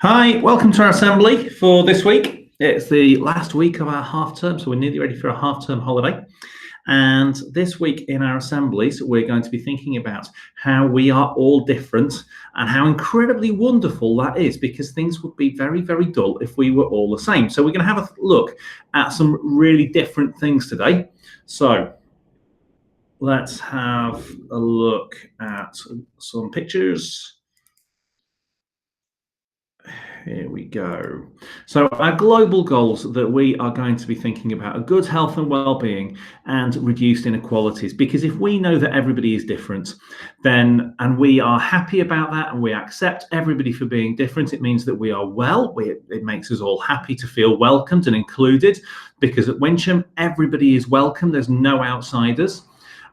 Hi, welcome to our assembly for this week. It's the last week of our half term, so we're nearly ready for a half term holiday. And this week in our assemblies, we're going to be thinking about how we are all different and how incredibly wonderful that is, because things would be very, very dull if we were all the same. So we're going to have a look at some really different things today. So let's have a look at some pictures. Here we go. So our global goals that we are going to be thinking about are good health and well-being and reduced inequalities. Because if we know that everybody is different, then, and we are happy about that and we accept everybody for being different, it means that we are well. It makes us all happy to feel welcomed and included, because at Wincham, everybody is welcome. There's no outsiders.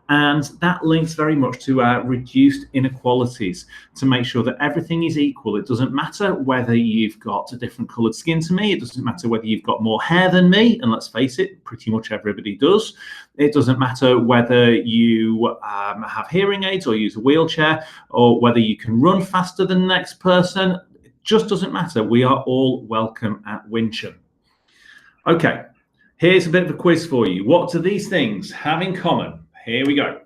And that links very much to our reduced inequalities, to make sure that everything is equal. It doesn't matter whether you've got a different coloured skin to me. It doesn't matter whether you've got more hair than me. And let's face it, pretty much everybody does. It doesn't matter whether you have hearing aids or use a wheelchair, or whether you can run faster than the next person. It just doesn't matter. We are all welcome at Wincham. Okay, here's a bit of a quiz for you. What do these things have in common? Here we go.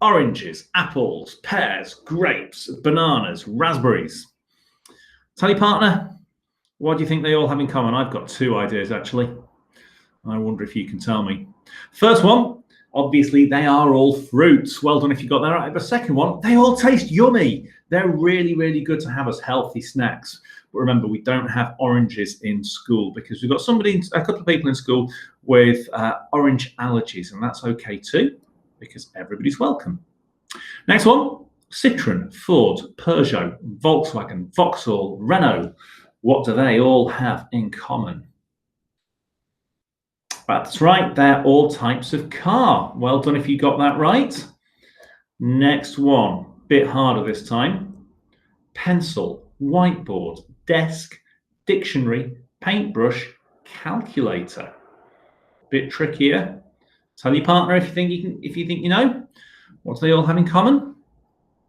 Oranges, apples, pears, grapes, bananas, raspberries. Tell your partner, what do you think they all have in common? I've got two ideas, actually. I wonder if you can tell me. First one, obviously, they are all fruits. Well done if you got that right. But second one, they all taste yummy. They're really, really good to have as healthy snacks. But remember, we don't have oranges in school because we've got a couple of people in school with orange allergies, and that's okay too, because everybody's welcome. Next one, Citroen, Ford, Peugeot, Volkswagen, Vauxhall, Renault. What do they all have in common? That's right, they're all types of car. Well done if you got that right. Next one, bit harder this time. Pencil, whiteboard, desk, dictionary, paintbrush, calculator. Bit trickier. Tell your partner if you think you know. What do they all have in common?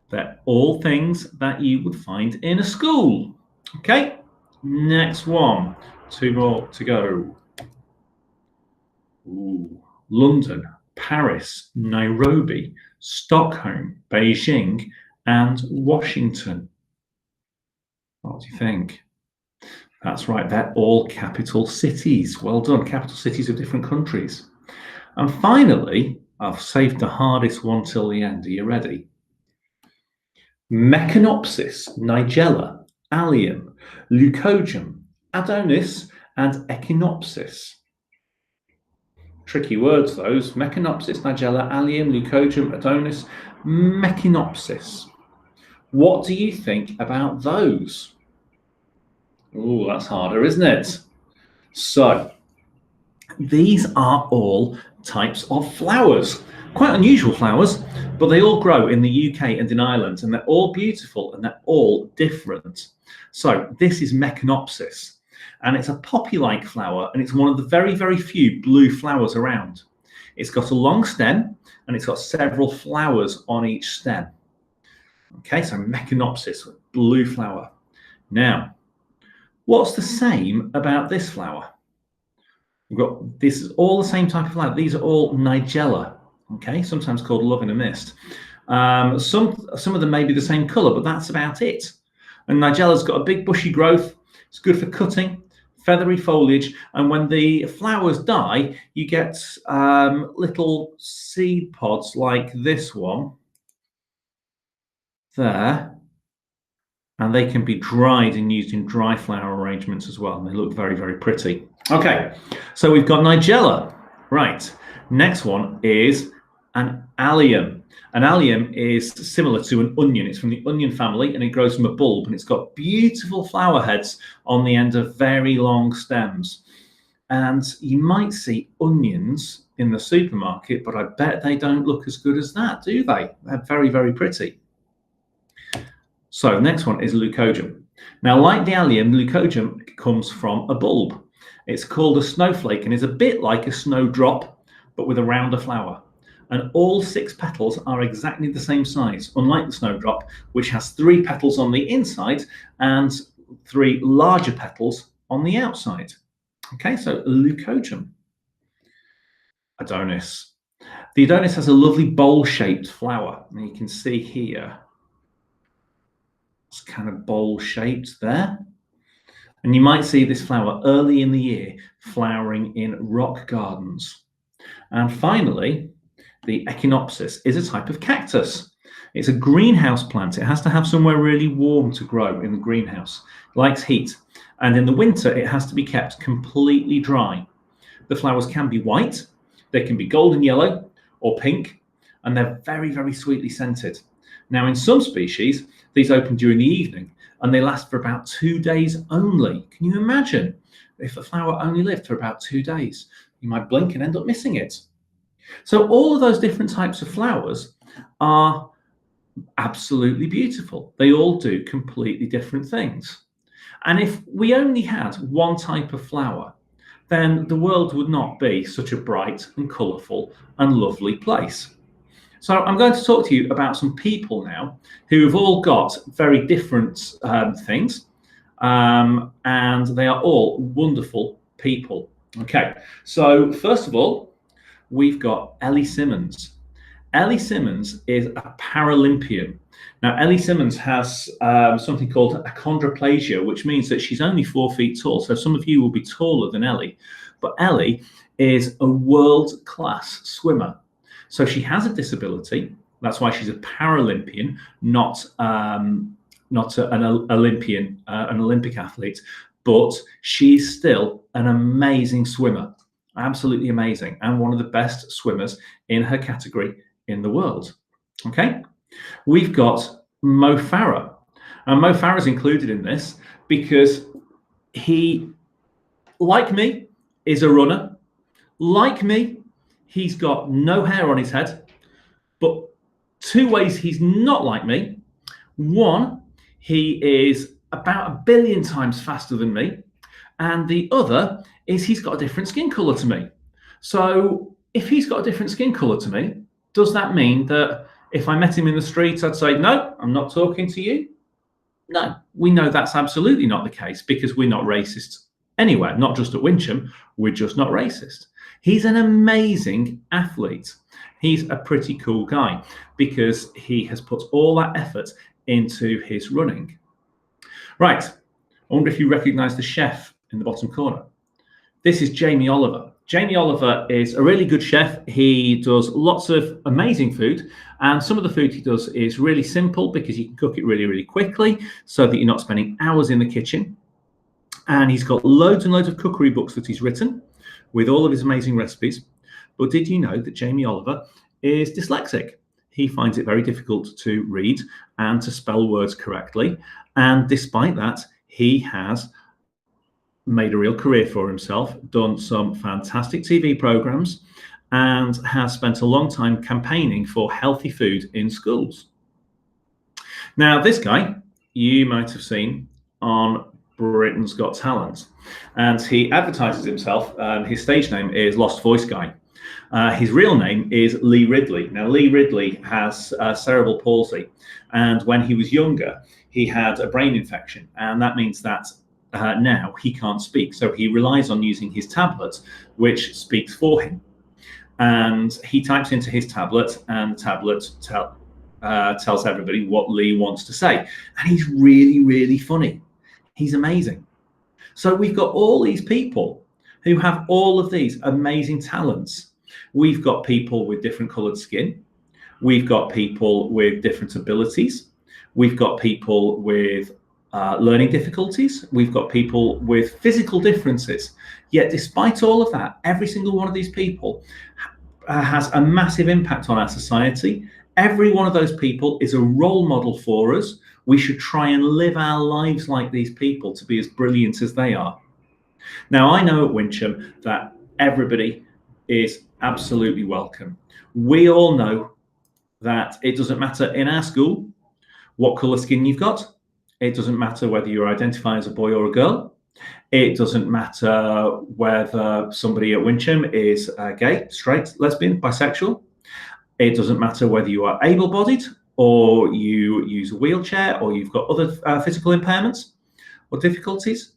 They're all things that you would find in a school. Okay, next one. Two more to go. Ooh. London, Paris, Nairobi, Stockholm, Beijing, and Washington. What do you think? That's right, they're all capital cities. Well done, capital cities of different countries. And finally, I've saved the hardest one till the end. Are you ready? Meconopsis, Nigella, Allium, Leucojum, Adonis, and Echinopsis. Tricky words, those. Meconopsis, Nigella, Allium, Leucojum, Adonis, Meconopsis. What do you think about those? Oh, that's harder, isn't it? So, these are all types of flowers. Quite unusual flowers, but they all grow in the UK and in Ireland, and they're all beautiful and they're all different. So, this is Meconopsis, and it's a poppy-like flower, and it's one of the very, very few blue flowers around. It's got a long stem, and it's got several flowers on each stem. Okay, so Meconopsis, blue flower. Now, what's the same about this flower? This is all the same type of flower. These are all Nigella, okay, sometimes called love in a mist. Some of them may be the same colour, but that's about it. And Nigella's got a big bushy growth. It's good for cutting, feathery foliage, and when the flowers die, you get little seed pods like this one there, and they can be dried and used in dry flower arrangements as well, and they look very, very pretty. Okay, so we've got Nigella. Right, next one is an allium. An allium is similar to an onion. It's from the onion family, and it grows from a bulb, and it's got beautiful flower heads on the end of very long stems. And you might see onions in the supermarket, but I bet they don't look as good as that, do they? They're very, very pretty. So next one is Leucojum. Now, like the allium, Leucojum comes from a bulb. It's called a snowflake and is a bit like a snowdrop, but with a rounder flower. And all 6 petals are exactly the same size, unlike the snowdrop, which has 3 petals on the inside and three larger petals on the outside. Okay, so Leucojum. Adonis. The Adonis has a lovely bowl-shaped flower, and you can see here it's kind of bowl-shaped there. And you might see this flower early in the year flowering in rock gardens. And finally, the Echinopsis is a type of cactus. It's a greenhouse plant. It has to have somewhere really warm to grow in the greenhouse. It likes heat. And in the winter, it has to be kept completely dry. The flowers can be white, they can be golden yellow or pink, and they're very, very sweetly scented. Now, in some species, these open during the evening, and they last for about 2 days only. Can you imagine if a flower only lived for about 2 days? You might blink and end up missing it. So all of those different types of flowers are absolutely beautiful. They all do completely different things. And if we only had one type of flower, then the world would not be such a bright and colourful and lovely place. So I'm going to talk to you about some people now who have all got very different things, and they are all wonderful people. Okay, so first of all, we've got Ellie Simmonds. Ellie Simmonds is a Paralympian. Now, Ellie Simmonds has something called achondroplasia, which means that she's only 4 feet tall. So some of you will be taller than Ellie. But Ellie is a world-class swimmer. So she has a disability. That's why she's a Paralympian, not an Olympian, an Olympic athlete. But she's still an amazing swimmer. Absolutely amazing. And one of the best swimmers in her category in the world. Okay? We've got Mo Farah. And Mo Farah is included in this because he, like me, is a runner. Like me, he's got no hair on his head. But 2 ways he's not like me. One, he is about 1 billion times faster than me. And the other is he's got a different skin color to me. So if he's got a different skin color to me, does that mean that if I met him in the street, I'd say, no, I'm not talking to you? No, we know that's absolutely not the case because we're not racist anywhere, not just at Wincham, we're just not racist. He's an amazing athlete. He's a pretty cool guy because he has put all that effort into his running. Right, I wonder if you recognize the chef in the bottom corner. This is Jamie Oliver. Jamie Oliver is a really good chef. He does lots of amazing food, and some of the food he does is really simple because you can cook it really, really quickly so that you're not spending hours in the kitchen. And he's got loads and loads of cookery books that he's written with all of his amazing recipes. But did you know that Jamie Oliver is dyslexic? He finds it very difficult to read and to spell words correctly. And despite that, he has made a real career for himself, done some fantastic TV programs, and has spent a long time campaigning for healthy food in schools. Now, this guy you might have seen on Britain's Got Talent, and he advertises himself. His stage name is Lost Voice Guy. His real name is Lee Ridley. Now, Lee Ridley has cerebral palsy, and when he was younger, he had a brain infection, and that means that now he can't speak. So he relies on using his tablet, which speaks for him. And he types into his tablet, and the tablet tells everybody what Lee wants to say. And he's really, really funny. He's amazing. So we've got all these people who have all of these amazing talents. We've got people with different colored skin. We've got people with different abilities. We've got people with learning difficulties. We've got people with physical differences. Yet despite all of that, every single one of these people has a massive impact on our society. Every one of those people is a role model for us. We should try and live our lives like these people to be as brilliant as they are. Now, I know at Wincham that everybody is absolutely welcome. We all know that it doesn't matter in our school what colour skin you've got. It doesn't matter whether you identify as a boy or a girl. It doesn't matter whether somebody at Wincham is gay, straight, lesbian, bisexual. It doesn't matter whether you are able-bodied or you use a wheelchair or you've got other physical impairments. or difficulties,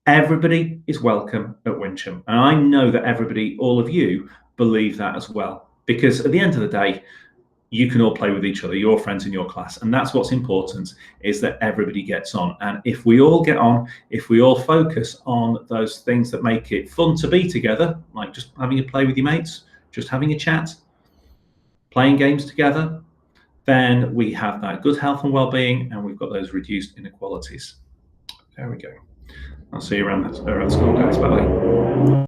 everybody is welcome at Wincham. And I know that everybody, all of you, believe that as well. Because at the end of the day, you can all play with each other, your friends in your class. And that's what's important, is that everybody gets on. And if we all get on, if we all focus on those things that make it fun to be together, like just having a play with your mates, just having a chat, playing games together, then we have that good health and well-being, and we've got those reduced inequalities. There we go. I'll see you around the school, guys. Bye-bye.